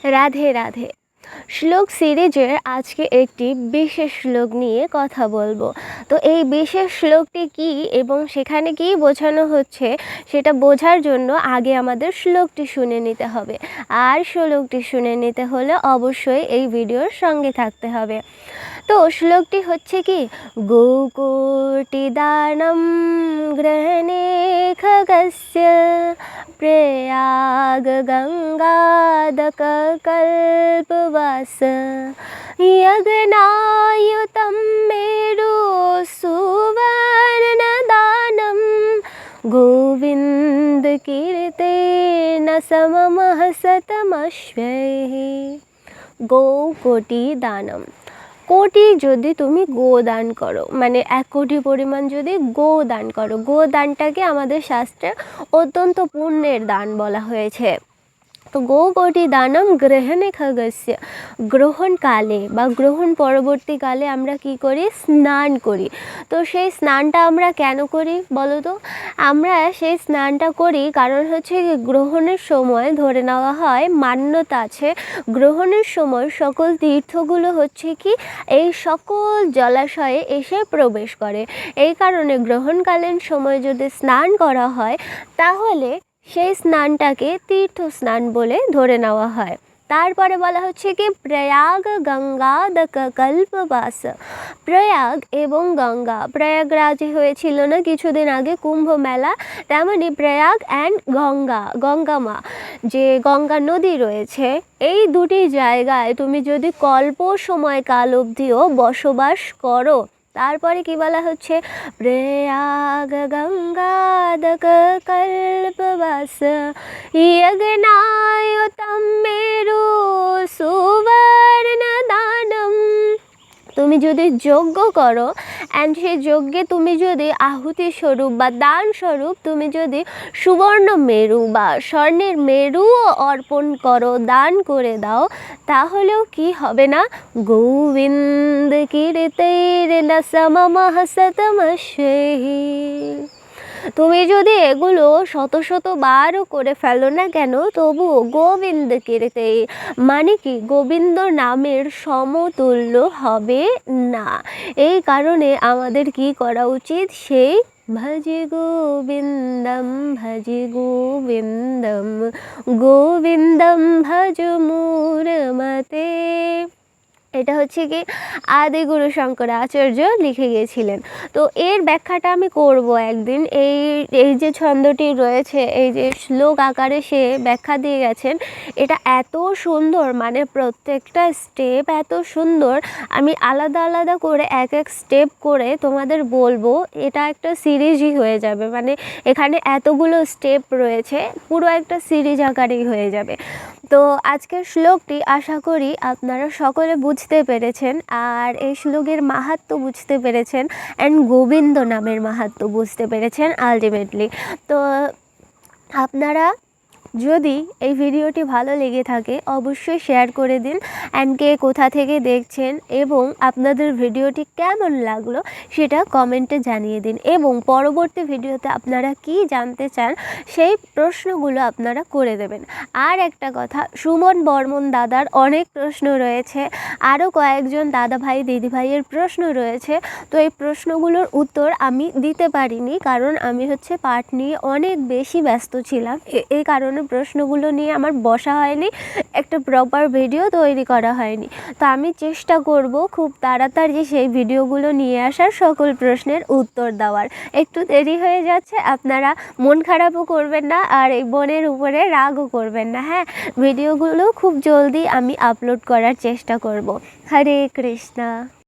রাধে রাধে। শ্লোক সিরিজের আজকে একটি বিশেষ শ্লোক নিয়ে কথা বলবো। তো এই বিশেষ শ্লোকটি কি এবং সেখানে কি বোঝানো হচ্ছে সেটা বোঝার জন্য আগে আমাদের শ্লোকটি শুনে নিতে হবে। আর শ্লোকটি শুনে নিতে হলে অবশ্যই এই ভিডিওর সঙ্গে থাকতে হবে। তো শ্লোকটি হচ্ছে কি, গোকোটি দানম গ্রহণে খগস্য প্রয়াগ গঙ্গাদক কল্পবাস यज्ञनायुतं मेरु सुवर्ण दानं गोविंद कीर्तेन सममः शतमश्वैः। गौ कोटि दानम, কোটি যদি তুমি গো দান করো, মানে 1 কোটি পরিমাণ যদি গো দান করো, গো দানটাকে আমাদের শাস্ত্রে অত্যন্ত পুণ্যের দান বলা হয়েছে। তো গো কোটি দানম গ্রহণে খগস্য, গ্রহণকালে বা গ্রহণ পরবর্তীকালে আমরা কি করি, স্নান করি। তো সেই স্নানটা আমরা কেন করি বলো তো? আমরা সেই স্নানটা করি কারণ হচ্ছে গ্রহণের সময় ধরে নেওয়া হয়, মান্যতা আছে, গ্রহণের সময় সকল তীর্থগুলো হচ্ছে কি এই সকল জলাশয়ে এসে প্রবেশ করে। এই কারণে গ্রহণকালীন সময় যদি স্নান করা হয় তাহলে সেই স্নানটাকে তীর্থ স্নান বলে ধরে নেওয়া হয়। তারপরে বলা হচ্ছে কি, প্রয়াগ গঙ্গাদক কল্পবাস। প্রয়াগ এবং গঙ্গা, প্রয়াগরাজে হয়েছিল না কিছুদিন আগে কুম্ভ মেলা, তেমনি প্রয়াগ অ্যান্ড গঙ্গা মা, যে গঙ্গা নদী রয়েছে, এই দুটি জায়গায় তুমি যদি কল্প সময় কাল অবধিও বসবাস করো। তারপরে কি বলা হচ্ছে, প্রয়াগ গঙ্গাদক কল্পবাস यज्ञनायुतं मेरु सुवर्ण दानम। তুমি যদি যজ্ঞ করো অ্যান্ড সেই যজ্ঞে তুমি যদি আহুতি স্বরূপ বা দান স্বরূপ তুমি যদি সুবর্ণ মেরু বা স্বর্ণের মেরুও অর্পণ করো, দান করে দাও, তাহলেও কি হবে না, গোবিন্দ কীর্তেন সমমঃ শতমশ্বৈঃ। তুমি যদি এগুলো শত বারও করে ফেলো না কেন, তবুও গোবিন্দ কীর্তে, মানে কি গোবিন্দ নামের সমতুল্য হবে না। এই কারণে আমাদের কি করা উচিত, সেই ভজে গোবিন্দম গোবিন্দম ভজ মূঢ়মতে। এটা হচ্ছে কি আদিগুরু শঙ্করাচার্য লিখে গিয়েছিলেন। তো এর ব্যাখ্যাটা আমি করব একদিন। এই যে ছন্দটি রয়েছে, এই যে শ্লোক আকারে সে ব্যাখ্যা দিয়ে গেছেন, এটা এত সুন্দর, মানে প্রত্যেকটা স্টেপ এত সুন্দর। আমি আলাদা আলাদা করে এক স্টেপ করে তোমাদের বলবো, এটা একটা সিরিজই হয়ে যাবে, মানে এখানে এতগুলো স্টেপ রয়েছে, পুরো একটা সিরিজ আকারেই হয়ে যাবে। তো আজকের শ্লোকটি আশা করি আপনারা সকলে বুঝতে পেরেছেন, আর এই শ্লোকের মাহাত্ম্য বুঝতে পেরেছেন, অ্যান্ড গোবিন্দ নামের মাহাত্ম্য বুঝতে পেরেছেন আলটিমেটলি। তো আপনারা যদি এই ভিডিওটি ভালো লেগে থাকে অবশ্যই শেয়ার করে দিন, অ্যান্ড কে কোথা থেকে দেখছেন এবং আপনাদের ভিডিওটি কেমন লাগলো সেটা কমেন্টে জানিয়ে দিন, এবং পরবর্তী ভিডিওতে আপনারা কি জানতে চান সেই প্রশ্নগুলো আপনারা করে দেবেন। আর একটা কথা, সুমন বর্মন দাদার অনেক প্রশ্ন রয়েছে, আরও কয়েকজন দাদা ভাই দিদি ভাইয়ের প্রশ্ন রয়েছে। তো এই প্রশ্নগুলোর উত্তর আমি দিতে পারিনি, কারণ আমি হচ্ছে পাঠ নিয়ে অনেক বেশি ব্যস্ত ছিলাম। এই কারণে প্রশ্নগুলো নিয়ে আমার বসা হয়নি, একটা প্রপার ভিডিও তৈরি করা হয়নি। তো আমি চেষ্টা করব খুব তাড়াতাড়ি সেই ভিডিওগুলো নিয়ে আসার, সকল প্রশ্নের উত্তর দেওয়ার। একটু দেরি হয়ে যাচ্ছে, আপনারা মন খারাপও করবেন না, আর এই বোনের উপরে রাগও করবেন না। হ্যাঁ, ভিডিওগুলো খুব জলদি আমি আপলোড করার চেষ্টা করব। হরে কৃষ্ণা।